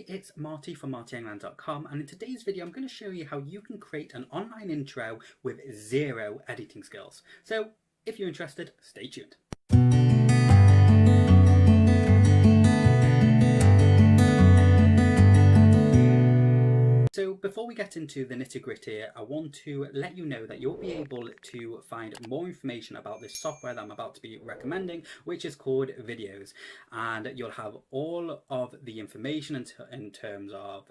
it's Marty from MartyEnglander.com, and in today's video I'm going to show you how you can create an online intro with zero editing skills. So if you're interested, stay tuned. So before we get into the nitty-gritty, I want to let you know that you'll be able to find more information about this software that I'm about to be recommending, which is called Viddyoze. And you'll have all of the information in terms of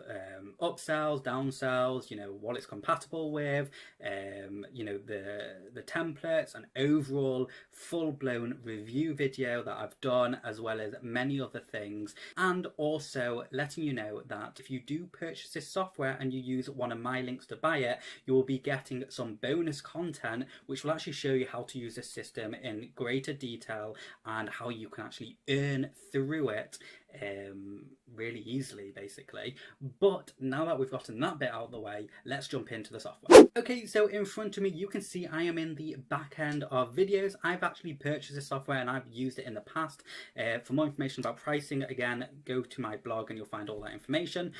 upsells, downsells, what it's compatible with, the templates, and overall full-blown review video that I've done, as well as many other things. And also letting you know that if you do purchase this software and you use one of my links to buy it, you will be getting some bonus content which will actually show you how to use this system in greater detail and how you can actually earn through it really easily, basically. But now that we've gotten that bit out of the way, let's jump into the software. Okay, so in front of me you can see I am in the back end of Viddyoze. I've actually purchased this software and I've used it in the past. For more information about pricing, again, go to my blog and you'll find all that information.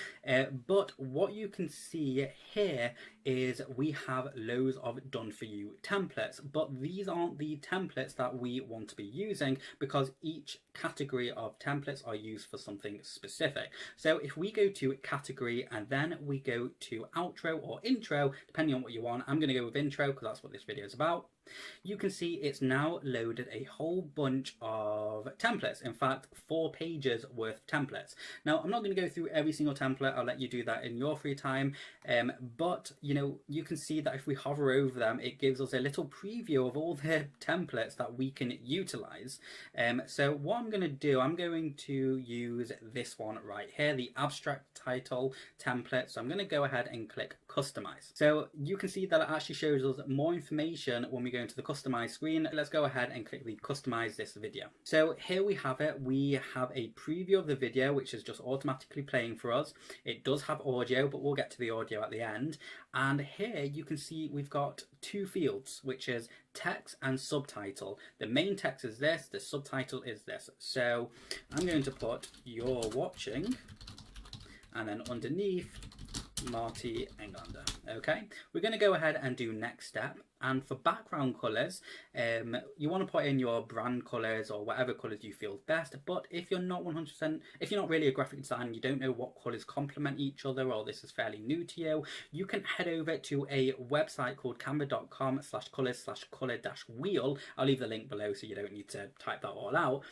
But what you can see here is we have loads of done for you templates, but these aren't the templates that we want to be using, because each category of templates are used for something specific. So if we go to category and then we go to outro or intro, depending on what you want, I'm going to go with intro because that's what this video is about. You can see it's now loaded a whole bunch of templates. In fact, 4 pages worth of templates. Now, I'm not going to go through every single template. I'll let you do that in your free time. But you can see that if we hover over them, it gives us a little preview of all the templates that we can utilize. So what I'm going to do, I'm going to use this one right here, the abstract title template. So I'm going to go ahead and click customize. So you can see that it actually shows us more information when we go into the customize screen. Let's go ahead and click the customize this video. So here we have it. We have a preview of the video, which is just automatically playing for us. It does have audio, but we'll get to the audio at the end. And here you can see we've got 2 fields, which is text and subtitle. The main text is this, the subtitle is this. So I'm going to put "you're watching," and then underneath Marty Englander. Okay, we're going to go ahead and do next step. And for background colors, you want to put in your brand colors or whatever colors you feel best. But if you're not 100%, if you're not really a graphic designer and you don't know what colors complement each other, or this is fairly new to you, you can head over to a website called canva.com/colors/color-wheel. I'll leave the link below so you don't need to type that all out.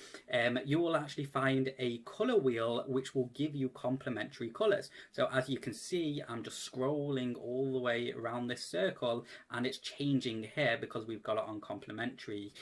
You will actually find a color wheel which will give you complementary colors. So as you can see, I'm just scrolling all the way around this circle and it's changing here because we've got it on complementary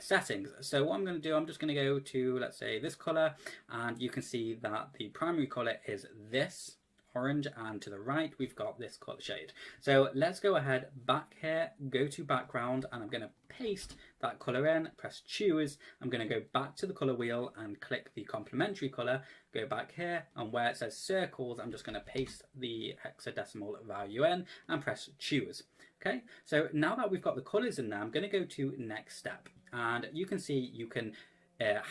settings. So what I'm going to do, I'm just going to go to, let's say, this color, and you can see that the primary color is this orange, and to the right we've got this color shade. So let's go ahead back here, go to background, and I'm going to paste that color in, press choose. I'm going to go back to the color wheel and click the complementary color, go back here, and where it says circles, I'm just going to paste the hexadecimal value in and press choose. Okay, so now that we've got the colors in there, I'm going to go to next step, and you can see you can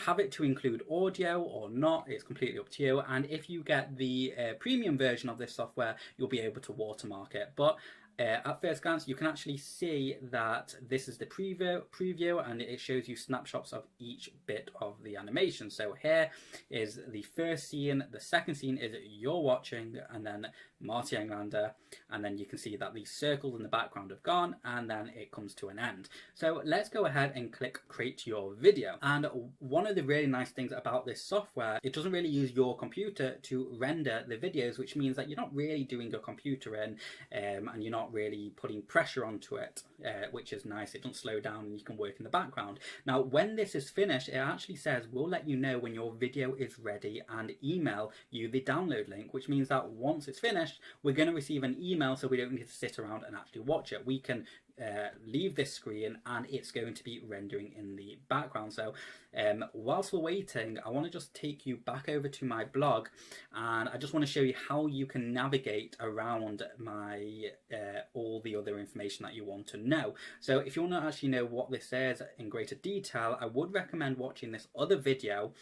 have it to include audio or not. It's completely up to you. And if you get the premium version of this software, you'll be able to watermark it. But at first glance, you can actually see that this is the preview and it shows you snapshots of each bit of the animation. So here is the first scene, the second scene is "you're watching," and then Marty Englander, and then you can see that these circles in the background have gone, and then it comes to an end. So let's go ahead and click create your video. And one of the really nice things about this software, it doesn't really use your computer to render the videos, which means that you're not really doing your computer in, and you're not really putting pressure onto it, which is nice. It doesn't slow down and you can work in the background. Now when this is finished, it actually says we'll let you know when your video is ready and email you the download link, which means that once it's finished, we're going to receive an email, so we don't need to sit around and actually watch it. We can leave this screen and it's going to be rendering in the background. So whilst we're waiting, I want to just take you back over to my blog, and I just want to show you how you can navigate around my all the other information that you want to know. So if you want to actually know what this is in greater detail, I would recommend watching this other video,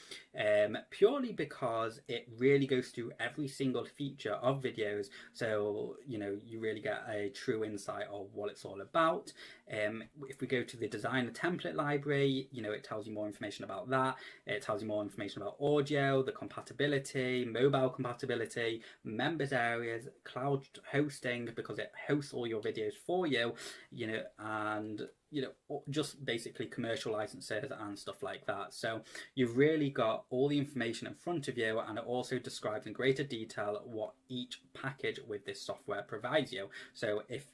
purely because it really goes through every single feature of Viddyoze, so you know, you really get a true insight of what it's all about. If we go to the designer template library, you know, it tells you more information about that. It tells you more information about audio, the compatibility, mobile compatibility, members areas, cloud hosting, because it hosts all your videos for you, you know, and you know, just basically commercial licenses and stuff like that. So you've really got all the information in front of you, and it also describes in greater detail what each package with this software provides you. So if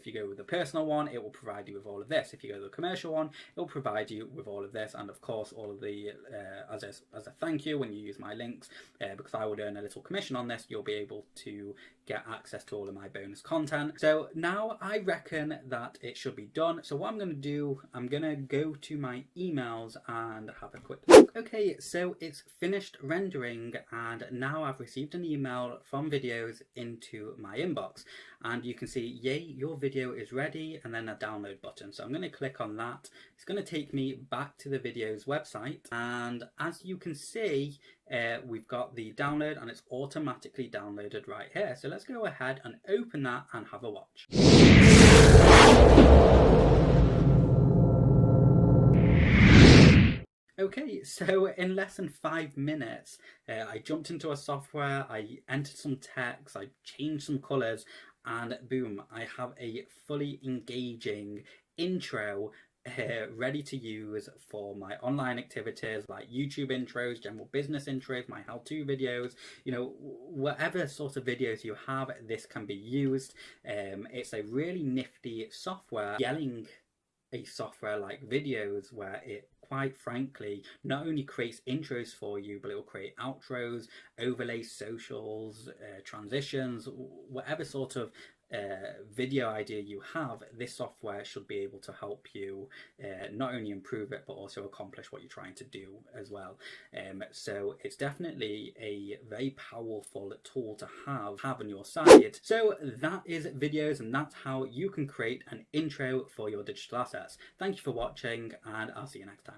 you go with the personal one, it will provide you with all of this. If you go with the commercial one, it will provide you with all of this, and of course all of the as a thank you when you use my links, because I would earn a little commission on this, you'll be able to get access to all of my bonus content. So now I reckon that it should be done. So what I'm going to do, I'm going to go to my emails and have a quick look. Okay, so it's finished rendering, and now I've received an email from Viddyoze into my inbox, and you can see, yay, your video is ready, and then a download button. So I'm going to click on that. It's going to take me back to the Viddyoze website, and as you can see, we've got the download and it's automatically downloaded right here. So let's go ahead and open that and have a watch. Okay, so in less than 5 minutes, I jumped into a software, I entered some text, I changed some colours, and boom, I have a fully engaging intro ready to use for my online activities like YouTube intros, general business intros, my how-to videos, you know, whatever sort of videos you have, this can be used. It's a really nifty software, yelling a software like Viddyoze, where it quite frankly not only creates intros for you, but it will create outros, overlay socials, transitions, whatever sort of video idea you have. This software should be able to help you not only improve it but also accomplish what you're trying to do as well. So it's definitely a very powerful tool to have on your side. So that is Viddyoze, and that's how you can create an intro for your digital assets. Thank you for watching, and I'll see you next time.